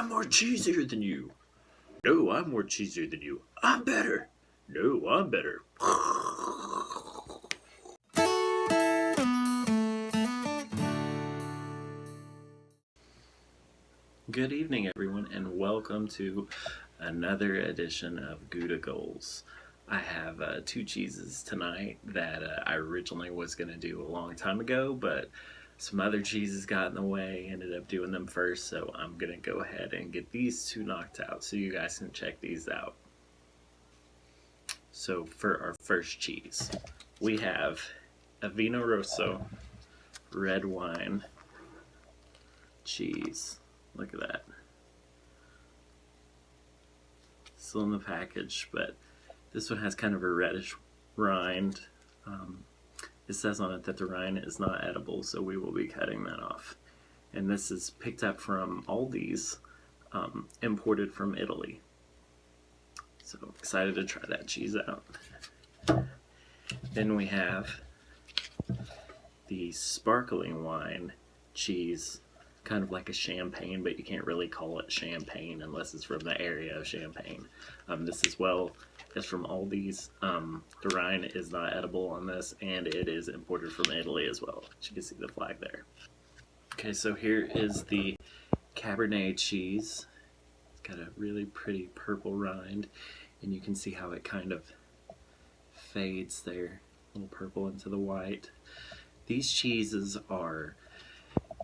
I'm more cheesier than you. No, I'm more cheesier than you. I'm better. No, I'm better. Good evening, everyone, and welcome to another edition of Gouda Goals. I have 2 cheeses tonight that I originally was going to do a long time ago, but some other cheeses got in the way, ended up doing them first, so I'm going to go ahead and get these 2 knocked out so you guys can check these out. So for our first cheese, we have a Vino Rosso red wine cheese. Look at that. Still in the package, but this one has kind of a reddish rind. It says on it that the rind is not edible, so we will be cutting that off. And this is picked up from Aldi's, imported from Italy. So excited to try that cheese out. Then we have the sparkling wine cheese, kind of like a champagne, but you can't really call it champagne unless it's from the area of Champagne. This as well is from Aldi's. The rind is not edible on this, and it is imported from Italy as well. As you can see the flag there. Okay, so here is the Cabernet cheese. It's got a really pretty purple rind, and you can see how it kind of fades there, a little purple into the white. These cheeses are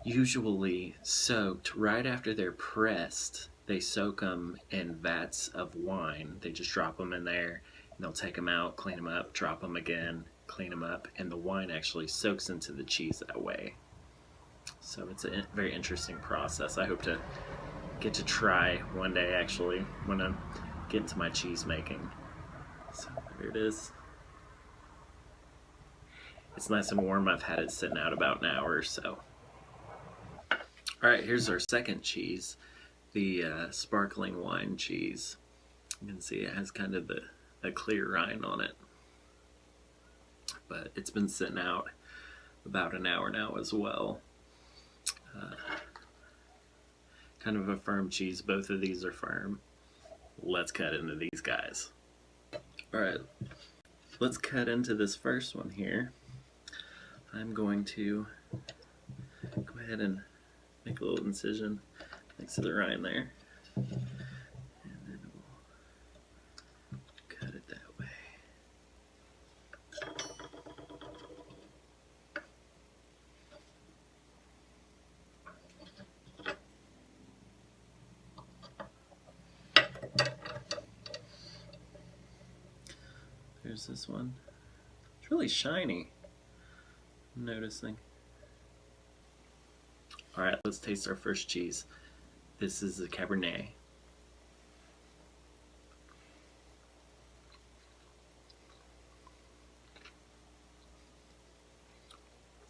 usually soaked right after they're pressed. They soak them in vats of wine. They just drop them in there, and they'll take them out, clean them up, drop them again, clean them up, and the wine actually soaks into the cheese that way. So it's a very interesting process. I hope to get to try one day, actually, when I get into my cheese making. So there it is. It's nice and warm. I've had it sitting out about an hour or so. Alright, here's our second cheese, the sparkling wine cheese. You can see it has kind of a clear rind on it. But it's been sitting out about an hour now as well. Kind of a firm cheese. Both of these are firm. Let's cut into these guys. Alright, let's cut into this first one here. I'm going to go ahead and make a little incision next to the rind there, and then we'll cut it that way. There's this one. It's really shiny, I'm noticing. Alright, let's taste our first cheese. This is the Cabernet.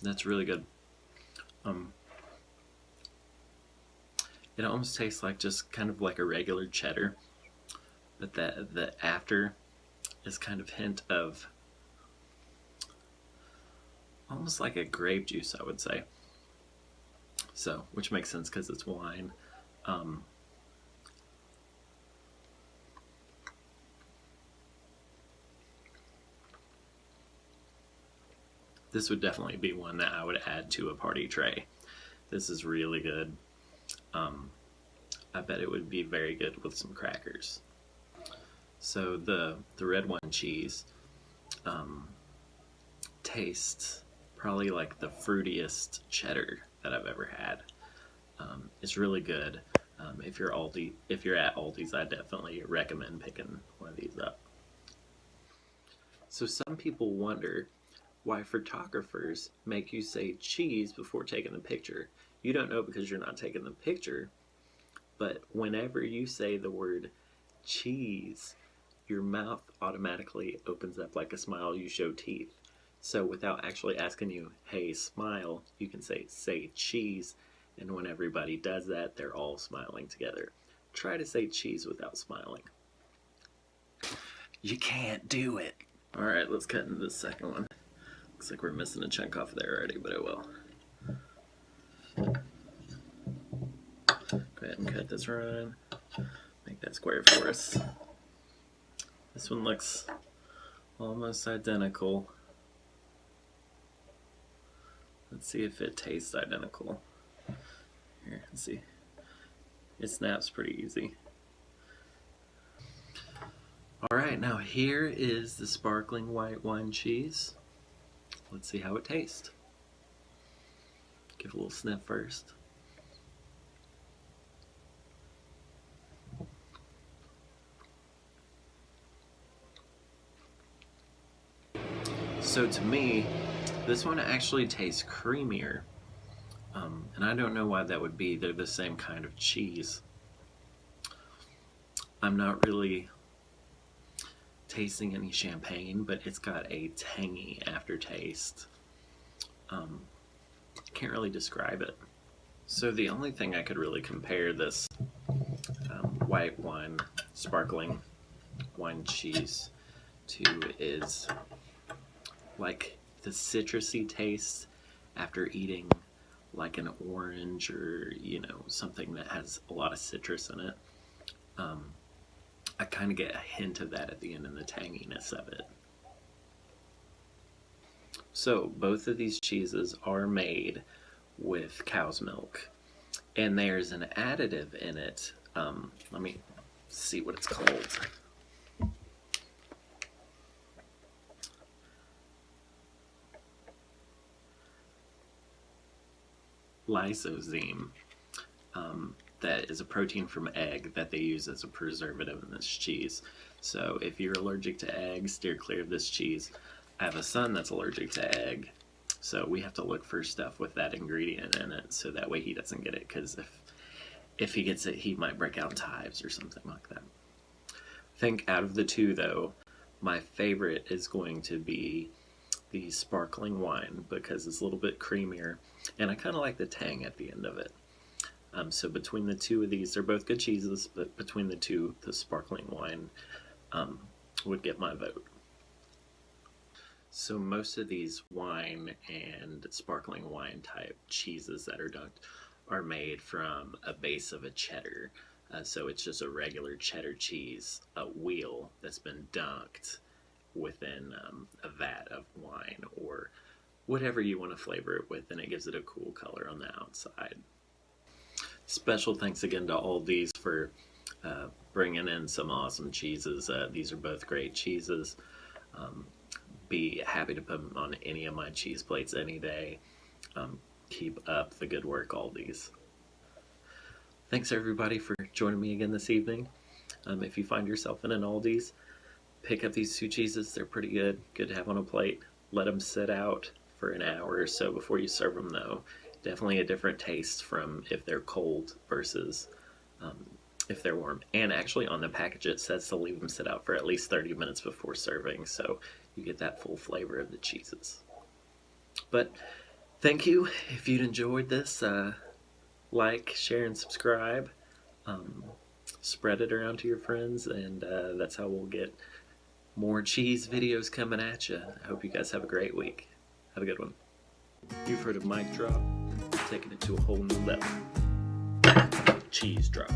That's really good. It almost tastes like just kind of like a regular cheddar, but the after is kind of hint of almost like a grape juice, I would say. So, which makes sense because it's wine. This would definitely be one that I would add to a party tray. This is really good. I bet it would be very good with some crackers. So the red wine cheese tastes probably like the fruitiest cheddar that I've ever had. It's really good. If you're at Aldi's, I definitely recommend picking one of these up. So some people wonder why photographers make you say cheese before taking the picture. You don't know because you're not taking the picture, but whenever you say the word cheese, your mouth automatically opens up like a smile. You show teeth. So without actually asking you, hey, smile, you can say cheese, and when everybody does that, they're all smiling together. Try to say cheese without smiling. You can't do it. Alright, let's cut into the second one. Looks like we're missing a chunk off there already, but it will. Go ahead and cut this rind. Make that square for us. This one looks almost identical. Let's see if it tastes identical. Here, let's see. It snaps pretty easy. Alright, now here is the sparkling white wine cheese. Let's see how it tastes. Give a little sniff first. So to me, this one actually tastes creamier. And I don't know why that would be. They're the same kind of cheese. I'm not really tasting any champagne, but it's got a tangy aftertaste. Can't really describe it. So the only thing I could really compare this white wine, sparkling wine cheese to is like the citrusy taste after eating like an orange or, you know, something that has a lot of citrus in it. I kind of get a hint of that at the end and the tanginess of it. So both of these cheeses are made with cow's milk, and there's an additive in it. Let me see what it's called. Lysoseme. That is a protein from egg that they use as a preservative in this cheese. So if you're allergic to eggs, steer clear of this cheese. I have a son that's allergic to egg, so we have to look for stuff with that ingredient in it so that way he doesn't get it, because if he gets it, he might break out into hives or something like that. I think out of the two, though, my favorite is going to be the sparkling wine because it's a little bit creamier, and I kind of like the tang at the end of it. So between the two of these, they're both good cheeses, but between the two, the sparkling wine would get my vote. So most of these wine and sparkling wine type cheeses that are dunked are made from a base of a cheddar. So it's just a regular cheddar cheese, a wheel that's been dunked within a vat of wine or whatever you want to flavor it with, and it gives it a cool color on the outside. Special thanks again to Aldis for bringing in some awesome cheeses. These are both great cheeses. Be happy to put them on any of my cheese plates any day. Keep up the good work, Aldis. Thanks everybody for joining me again this evening. If you find yourself in an Aldis, pick up these two cheeses. They're pretty good. Good to have on a plate. Let them sit out for an hour or so before you serve them, though. Definitely a different taste from if they're cold versus if they're warm. And actually on the package it says to leave them sit out for at least 30 minutes before serving, so you get that full flavor of the cheeses. But thank you. If you'd enjoyed this, like, share, and subscribe. Spread it around to your friends, and that's how we'll get more cheese videos coming at you. I hope you guys have a great week. Have a good one. You've heard of mic drop, taking it to a whole new level. Cheese drop.